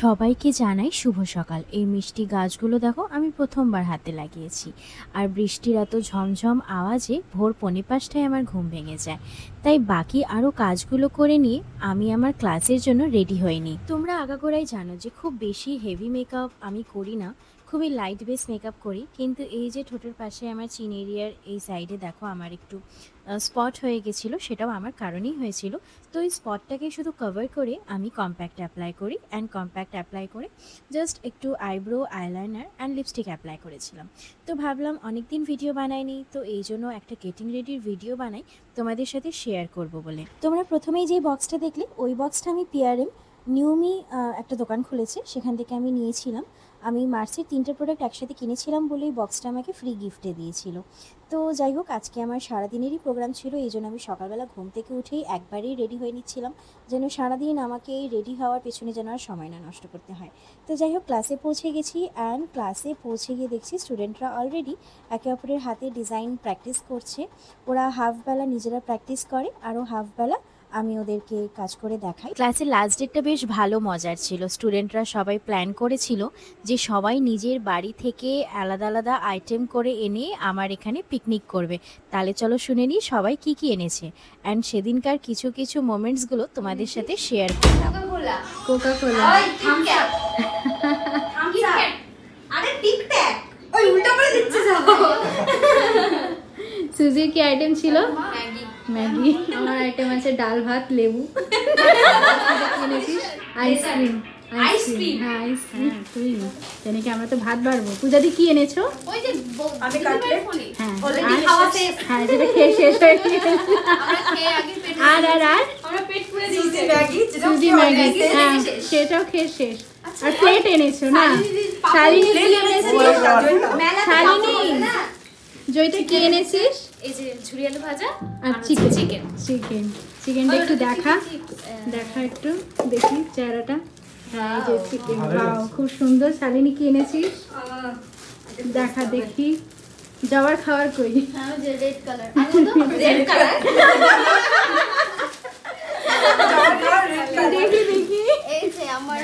সবাইকে জানাই শুভ সকাল। এই মিষ্টি গাছগুলো দেখো আমি প্রথমবার হাতে লাগিয়েছি, আর বৃষ্টির এত ঝমঝম আওয়াজে ভোর 4:45টায় আমার ঘুম ভেঙে যায়। তাই বাকি আরও কাজগুলো করে নিয়ে আমি আমার ক্লাসের জন্য রেডি হইনি। তোমরা আগাগোড়াই জানো যে খুব বেশি হেভি মেকআপ আমি করি না, খুবই লাইট বেস মেকআপ করি। কিন্তু এই যে ঠোঁটের পাশে আমার চিন এরিয়ার এই সাইডে দেখো আমার একটু স্পট হয়ে গেছিলো, সেটাও আমার কারণেই হয়েছিল। তো এই স্পটটাকে শুধু কভার করে আমি কম্প্যাক্ট অ্যাপ্লাই করি, অ্যান্ড কম্প্যাক্ট অ্যাপ্লাই করে জাস্ট একটু eyebrow, eyeliner and lipstick apply করেছিলাম। তো ভাবলাম অনেক দিন ভিডিও বানাইনি, তো এই জন্য একটা গেটিং রেডির ভিডিও বানাই তোমাদের সাথে শেয়ার করব বলে। তোমরা প্রথমেই যে বক্সটা দেখলে ওই বক্সটা আমি পিআরএম নিউমি একটা দোকান খুলেছে, সেখান থেকে আমি নিয়েছিলাম। আমি মার্চের 3টে প্রোডাক্ট একসাথে কিনেছিলাম বলেই বক্সটা আমাকে ফ্রি গিফটে দিয়েছিল। তো যাই হোক, আজকে আমার সারাদিনেরই প্রোগ্রাম ছিল, এই জন্য আমি সকালবেলা ঘুম থেকে উঠেই একবারেই রেডি হয়ে নিচ্ছিলাম, যেন সারাদিন আমাকে এই রেডি হওয়ার পেছনে যেন আর সময় না নষ্ট করতে হয়। তো যাই হোক, ক্লাসে পৌঁছে গেছি, অ্যান্ড ক্লাসে পৌঁছে গিয়ে দেখছি স্টুডেন্টরা অলরেডি একে অপরের হাতে ডিজাইন প্র্যাকটিস করছে। ওরা হাফবেলা নিজেরা প্র্যাকটিস করে, আরও হাফবেলা আমি ওদেরকে কাজ করে দেখাই। ক্লাসের লাস্ট ডেটটা বেশ ভালো মজার ছিল। স্টুডেন্টরা সবাই প্ল্যান করেছিল যে সবাই নিজের বাড়ি থেকে আলাদা আলাদা আইটেম করে এনে আমার এখানে পিকনিক করবে। তাহলে চলো শুনে নিই সবাই কি কি এনেছে, অ্যান্ড সেদিনকার কিছু কিছু মোমেন্টসগুলো তোমাদের সাথে শেয়ার করলাম। কোকা কোলা, সুজির কি আইটেম ছিল? ম্যাগি। আমার আইটেম আছে ডাল ভাত লেবু। আইসক্রিম। আইসক্রিম, হ্যাঁ আইসক্রিম। তুই জানি কি, আমরা তো ভাত বাড়বো। পূজাদি কি এনেছো? ওই যে আমি কাটলেট। হ্যাঁ অলরেডি খাওয়া শেষ। হ্যাঁ, যেটা খেয়ে শেষ হয়ে গেছে। আমরা খেয়ে আগে পেট আর আর আর আমরা পেট পুরে দিয়েছি। ম্যাগি, সুজি ম্যাগি, হ্যাঁ সেটাও খেয়ে শেষ। আর প্লেট এনেছো না? শালিনী এনেছিস? শালিনী, জয়টা কি এনেছিস? এই যে ঝুরি আলু ভাজা আর চিকেন। চিকেন চিকেন, চিকেনটা একটু দেখা দেখা একটু দেখি চেহারাটা। হ্যাঁ, এই যে চিকেন, ওয়াও খুব সুন্দর। শালিনী কি এনেছিস? দেখা দেখি। যাওয়ার খাওয়ার কই? হ্যাঁ, যে রেড কালার। আমি তো রেড কালার। দেখি দেখি এই যে আমার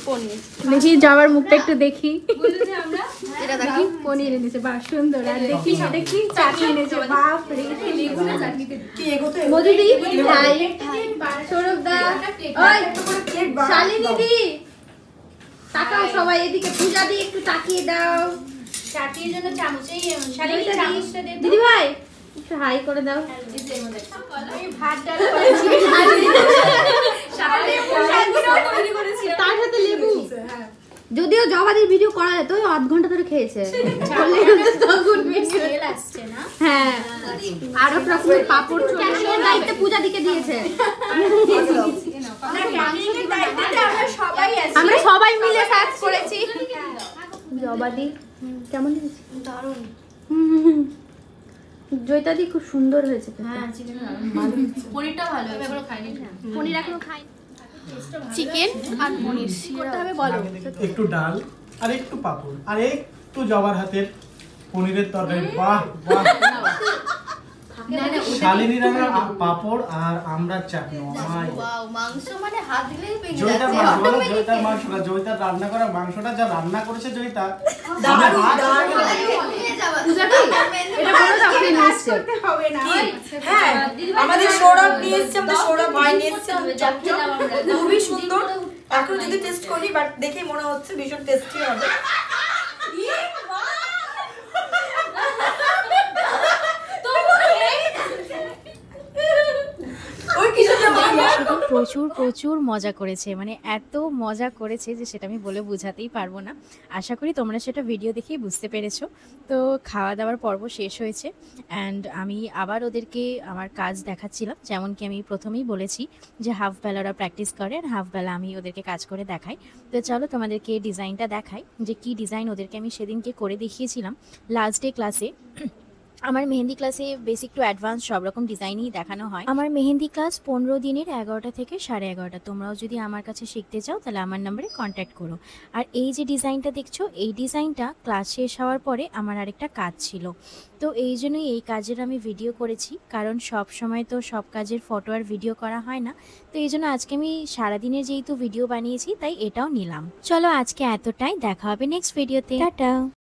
পনির। দেখি যাওয়ার মুখটা একটু দেখি। বললো যে আমরা এটা দেখি পনির এনেছে, বাহ সুন্দর। আর দেখি দেখি চাটনি এনেছে, বাপ রে। কি এগোতে মোদিদি হাই, সৌরভ দা, ওই শালিনী দি তাকাও সবাই এদিকে। পূজা দি একটু তাকিয়ে দাও। চাটনির জন্য চামচ, এই শালিনী চামচটা দে। দিদি ভাই একটু হাই করে দাও। এই যে আমাদের আমি ভাত ডাল করেছি। তার সাথে লেবু। যদিও জবাদির ভিডিও করা যেত, ওই আধ ঘন্টা ধরে খেয়েছে। স্মেল আসছে না? হ্যাঁ, আরো রকমের পাপড় ক্যাটারিং দায়িত্বে পূজা দিকে দিয়েছে। আমরা সবাই মিলে সার্চ করেছি। জবাদি কেমন দিয়েছে? দারুণ। জয়িতাদি খুব সুন্দর হয়েছে। হ্যাঁ, চিকেন পনিরটা ভালো। আমি এখনো খাইনি। পনির এখনো খাই। চিকেন আর পনির করতে হবে বলো। একটু ডাল আর একটু পাপড় আর একটু জবার হাতের পনিরের তরকারি। বাহ বাহ। শালিনীর আমরা পাপড় আর আমরা চাটনি। ওয়াও, মাংস মানে হাত দিলেই পেয়ে জয়িতার যাচ্ছে। মাংস, জয়িতার মাংসটা, জয়িতার রান্না করা মাংসটা যা রান্না করেছে জয়িতা। এটা বলো আপনি মিস করতে হবে না। হ্যাঁ, আমাদের সৌরভ নিয়ে এসেছে, আমাদের সৌরভ ভাই নিয়ে এসেছে। খুবই সুন্দর। এখন যদি টেস্ট করি, বাট দেখে মনে হচ্ছে ভীষণ টেস্টি হবে। প্রচুর প্রচুর মজা করেছে, মানে এত মজা করেছে যে সেটা আমি বলে বোঝাতেই পারবো না। আশা করি তোমরা সেটা ভিডিও দেখেই বুঝতে পেরেছো। তো খাওয়া দাওয়ার পর্ব শেষ হয়েছে, অ্যান্ড আমি আবার ওদেরকে আমার কাজ দেখাচ্ছিলাম। যেমন কি আমি প্রথমেই বলেছি যে হাফ বেলা ওরা প্র্যাকটিস করে, আর হাফ বেলা আমি ওদেরকে কাজ করে দেখাই। তো চলো তোমাদেরকে ডিজাইনটা দেখাই যে কি ডিজাইন ওদেরকে আমি সেদিনকে করে দেখিয়েছিলাম লাস্ট ডে ক্লাসে। আমার মেহেন্দি ক্লাসে বেসিক টু অ্যাডভান্স সব রকম ডিজাইনই দেখানো হয়। আমার মেহেন্দি ক্লাস 15 দিনের 11টা থেকে 11:30। তোমরাও যদি আমার কাছে শিখতে চাও তাহলে আমার নাম্বারে কন্ট্যাক্ট করো। আর এই যে ডিজাইনটা দেখছো, এই ডিজাইনটা ক্লাস শেষ হওয়ার পরে আমার আরেকটা কাজ ছিল, তো এই জন্যই এই কাজের আমি ভিডিও করেছি, কারণ সব সময় তো সব কাজের ফটো আর ভিডিও করা হয় না। তো এই জন্য আজকে আমি সারাদিনের যেহেতু ভিডিও বানিয়েছি তাই এটাও নিলাম। চলো আজকে এতটাই, দেখা হবে নেক্সট ভিডিওতে, টাটা।